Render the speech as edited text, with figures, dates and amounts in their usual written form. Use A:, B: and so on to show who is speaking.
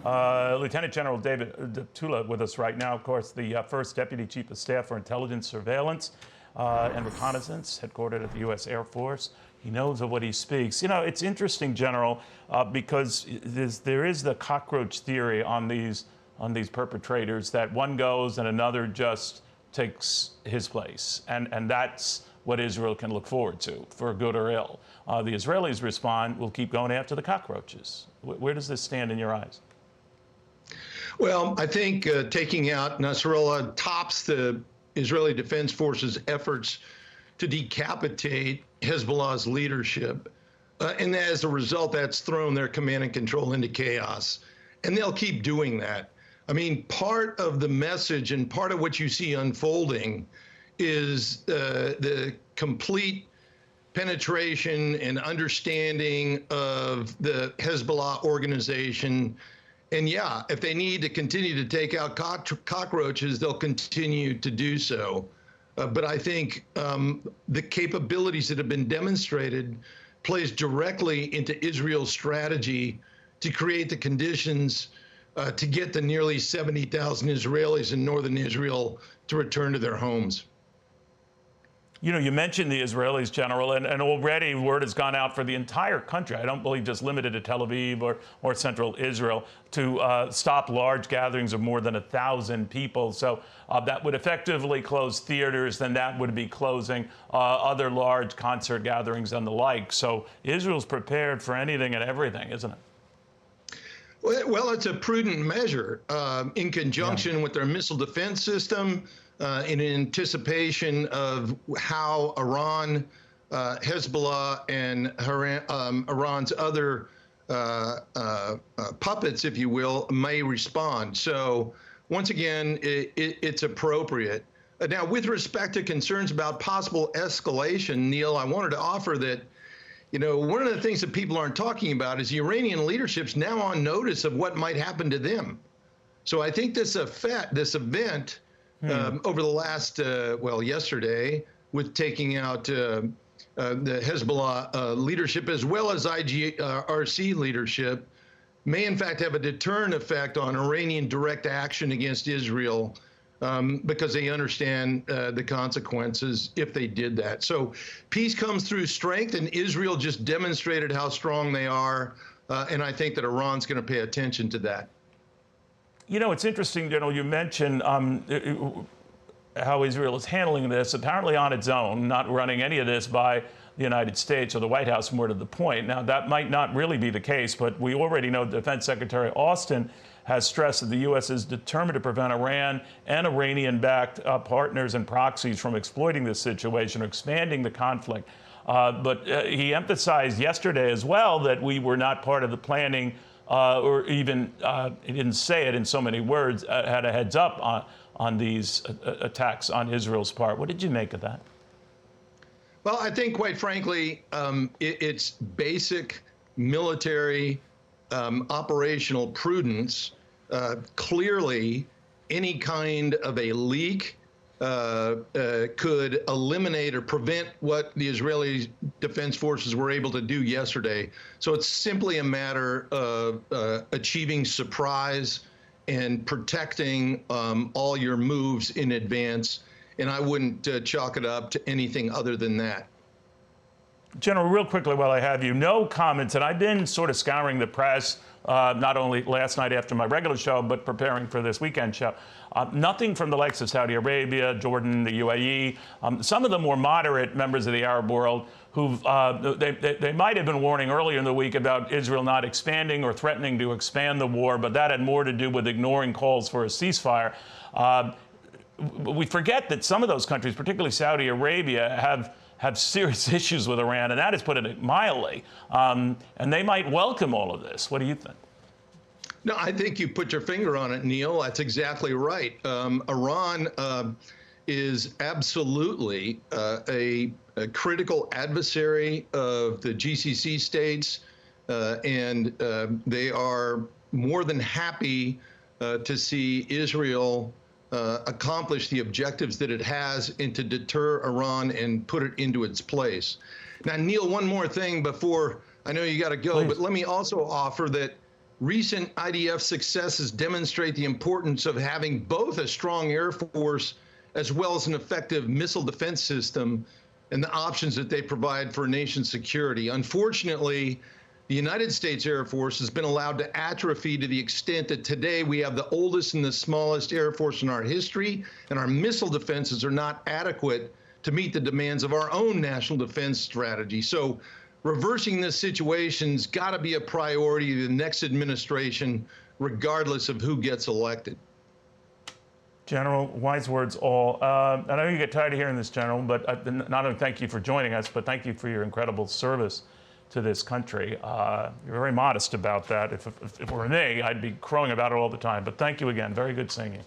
A: Lieutenant General David Deptula with us right now, of course, the first Deputy Chief of Staff for Intelligence, Surveillance, and Reconnaissance, headquartered at the U.S. Air Force. He knows of what he speaks. You know, it's interesting, General, because there is the cockroach theory on these perpetrators, that one goes and another just takes his place. And that's what Israel can look forward to, for good or ill. The Israelis respond, we'll keep going after the cockroaches. Where does this stand in your eyes?
B: Well, I think taking out Nasrallah tops the Israeli Defense Forces' efforts to decapitate Hezbollah's leadership. And as a result, that's thrown their command and control into chaos. And they'll keep doing that. I mean, part of the message and part of what you see unfolding is the complete penetration and understanding of the Hezbollah organization. And yeah, if they need to continue to take out cockroaches, they'll continue to do so. But I think the capabilities that have been demonstrated plays directly into Israel's strategy to create the conditions to get the nearly 70,000 Israelis in northern Israel to return to their homes.
A: You know, you mentioned the Israelis, General, and already word has gone out for the entire country. I don't believe just limited to Tel Aviv or central Israel, to stop large gatherings of more than 1,000 people. So that would effectively close theaters, then that would be closing other large concert gatherings and the like. So Israel's prepared for anything and everything, isn't it?
B: Well, it's a prudent measure in conjunction with their missile defense system, in anticipation of how Iran, Hezbollah, and Iran's other puppets, if you will, may respond. So once again, it's appropriate. Now, with respect to concerns about possible escalation, Neil, I wanted to offer that, you know, one of the things that people aren't talking about is the Iranian leadership's now on notice of what might happen to them. So I think this event over the last, yesterday, with taking out the Hezbollah leadership as well as IGRC leadership, may in fact have a deterrent effect on Iranian direct action against Israel, because they understand the consequences if they did that. So peace comes through strength, and Israel just demonstrated how strong they are, and I think that Iran's going to pay attention to that.
A: You know, it's interesting, General, you mentioned how Israel is handling this, apparently on its own, not running any of this by the United States or the White House, more to the point. Now, that might not really be the case, but we already know Defense Secretary Austin has stressed that the U.S. is determined to prevent Iran and Iranian-backed partners and proxies from exploiting this situation or expanding the conflict. But he emphasized yesterday as well that we were not part of the planning, or even, he didn't say it in so many words, had a heads up on these attacks on Israel's part. What did you make of that?
B: Well, I think, quite frankly, it's basic military operational prudence. Clearly, any kind of a leak could eliminate or prevent what the Israeli Defense Forces were able to do yesterday. So it's simply a matter of achieving surprise and protecting all your moves in advance. And I wouldn't chalk it up to anything other than that.
A: General, real quickly while I have you, no comments, and I've been sort of scouring the press, not only last night after my regular show, but preparing for this weekend show. Nothing from the likes of Saudi Arabia, Jordan, the UAE, some of the more moderate members of the Arab world who've, they might have been warning earlier in the week about Israel not expanding or threatening to expand the war, but that had more to do with ignoring calls for a ceasefire. We forget that some of those countries, particularly Saudi Arabia, have serious issues with Iran, and that is putting it mildly. And they might welcome all of this. What do you think?
B: No, I think you put your finger on it, Neil. That's exactly right. Iran is absolutely a critical adversary of the GCC states, and they are more than happy to see Israel accomplish the objectives that it has and to deter Iran and put it into its place. Now, Neil, one more thing before I know you got to go,
A: Please.
B: but let me also offer that Recent IDF successes demonstrate the importance of having both a strong Air Force as well as an effective missile defense system and the options that they provide for a nation's security. Unfortunately, the United States Air Force has been allowed to atrophy to the extent that today we have the oldest and the smallest Air Force in our history, and our missile defenses are not adequate to meet the demands of our own national defense strategy. So reversing this situation's got to be a priority of the next administration, regardless of who gets elected.
A: General, wise words all. I know you get tired of hearing this, General, but not only thank you for joining us, but thank you for your incredible service to this country. You're very modest about that. If it were me, I'd be crowing about it all the time. But thank you again. Very good seeing you.